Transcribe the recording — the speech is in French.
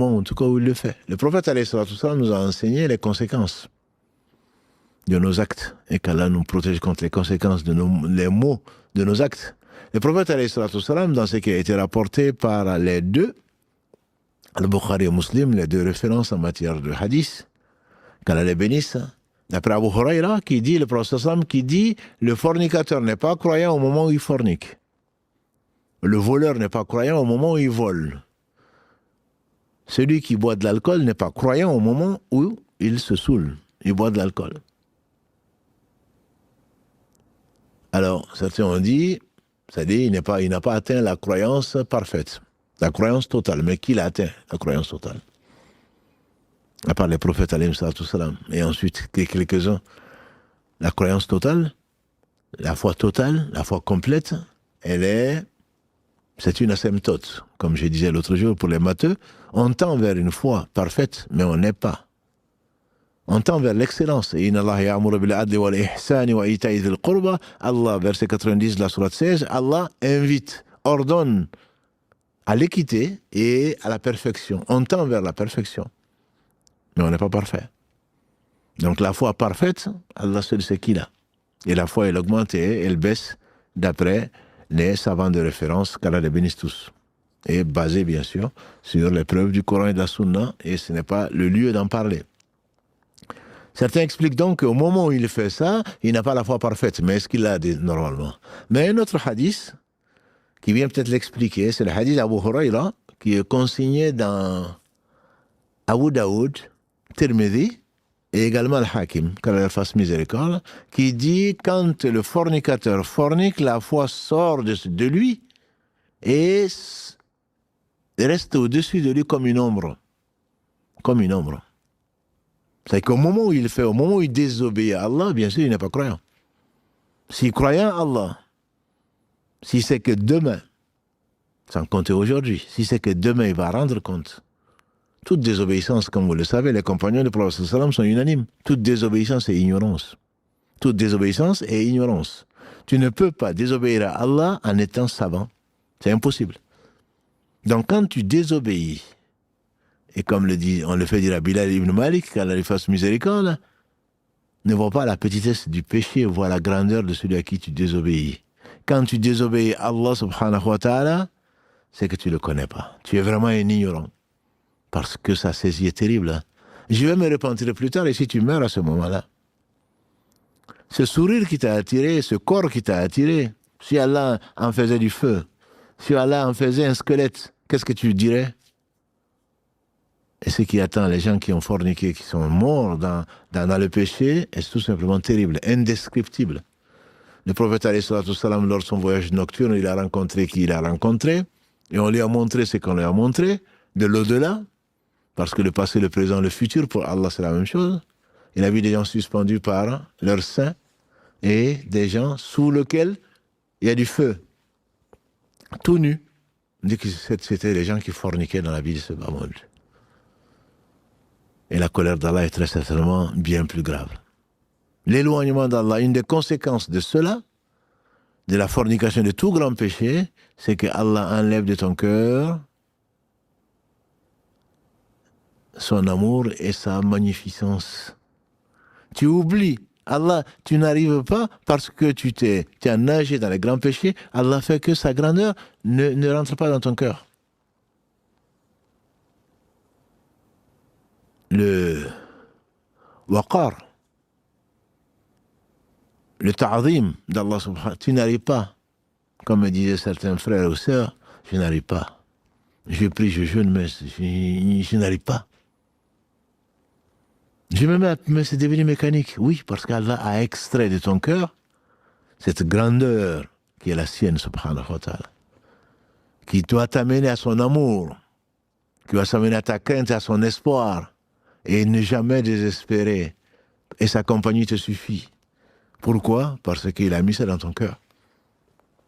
Bon, en tout cas, où il le fait. Le prophète alayhi salatu wassalam nous a enseigné les conséquences de nos actes et qu'Allah nous protège contre les conséquences de les mots de nos actes. Le prophète alayhi salatu wassalam, dans ce qui a été rapporté par les deux, Al-Bukhari et Muslim, les deux références en matière de hadith, qu'Allah les bénisse, d'après Abu Huraira, qui dit, le prophète sallam, qui dit, le fornicateur n'est pas croyant au moment où il fornique. Le voleur n'est pas croyant au moment où il vole. Celui qui boit de l'alcool n'est pas croyant au moment où il se saoule. Il boit de l'alcool. Alors, certains ont dit, c'est-à-dire, il n'a pas atteint la croyance parfaite, la croyance totale. Mais qui l'a atteint, la croyance totale? À part les prophètes, alayhi salatu wassalam, et ensuite quelques-uns. La croyance totale, la foi totale, la foi complète, c'est une asymptote. Comme je disais l'autre jour pour les matheux, on tend vers une foi parfaite, mais on n'est pas. On tend vers l'excellence. Inna Allah ya'muru bil adli wal ihsani wa ita'i dhil qurba. Allah, verset 90 de la sourate 16, Allah invite, ordonne à l'équité et à la perfection. On tend vers la perfection, mais on n'est pas parfait. Donc la foi parfaite, Allah seul sait qui l'a. Et la foi, elle augmente et elle baisse d'après les savants de référence, qu'Allah les bénisse tous. Et basée, bien sûr, sur les preuves du Coran et de la Sunna, et ce n'est pas le lieu d'en parler. Certains expliquent donc qu'au moment où il fait ça, il n'a pas la foi parfaite, mais est-ce qu'il l'a dit normalement? Mais un autre hadith, qui vient peut-être l'expliquer, c'est le hadith d'Abu Huraira, qui est consigné dans Abu Daoud, Tirmidhi, et également le Hakim, qu'Allah fasse miséricorde, qui dit, quand le fornicateur fornique, la foi sort de lui et reste au-dessus de lui comme une ombre. Comme une ombre. C'est qu'au moment où il fait, au moment où il désobéit à Allah, bien sûr, il n'est pas croyant. S'il croyait à Allah, si c'est que demain, sans compter aujourd'hui, si c'est que demain il va rendre compte, toute désobéissance, comme vous le savez, les compagnons du prophète sallam sont unanimes. Toute désobéissance est ignorance. Toute désobéissance est ignorance. Tu ne peux pas désobéir à Allah en étant savant. C'est impossible. Donc quand tu désobéis, et comme on le fait dire à Bilal ibn Malik, qu'Allah lui fasse miséricorde, ne vois pas la petitesse du péché, vois la grandeur de celui à qui tu désobéis. Quand tu désobéis à Allah subhanahu wa ta'ala, c'est que tu ne le connais pas. Tu es vraiment un ignorant. Parce que sa saisie est terrible. Hein. Je vais me repentir plus tard, et si tu meurs à ce moment-là, ce sourire qui t'a attiré, ce corps qui t'a attiré, si Allah en faisait du feu, si Allah en faisait un squelette, qu'est-ce que tu dirais? Et ce qui attend les gens qui ont forniqué, qui sont morts dans le péché, est tout simplement terrible, indescriptible. Le prophète alayhi salatu wassalam, lors de son voyage nocturne, il a rencontré qui il a rencontré, et on lui a montré ce qu'on lui a montré, de l'au-delà, parce que le passé, le présent, le futur, pour Allah, c'est la même chose. Il a vu des gens suspendus par leur sein, et des gens sous lesquels il y a du feu, tout nus. On dit que c'était les gens qui forniquaient dans la vie de ce bas monde. Et la colère d'Allah est très certainement bien plus grave. L'éloignement d'Allah, une des conséquences de cela, de la fornication, de tout grand péché, c'est que Allah enlève de ton cœur son amour et sa magnificence. Tu oublies Allah, tu n'arrives pas parce que tu as nagé dans les grands péchés, Allah fait que sa grandeur ne rentre pas dans ton cœur. Le waqar, le ta'zim d'Allah subhanahu, tu n'arrives pas, comme me disaient certains frères ou sœurs, je n'arrive pas. Je prie, je jeûne, mais je n'arrive pas. Je me mets, mais c'est devenu mécanique. Oui, parce qu'Allah a extrait de ton cœur cette grandeur qui est la sienne, subhanahu wa ta'ala, qui doit t'amener à son amour, qui doit t'amener à ta crainte, à son espoir, et ne jamais désespérer. Et sa compagnie te suffit. Pourquoi? Parce qu'il a mis ça dans ton cœur.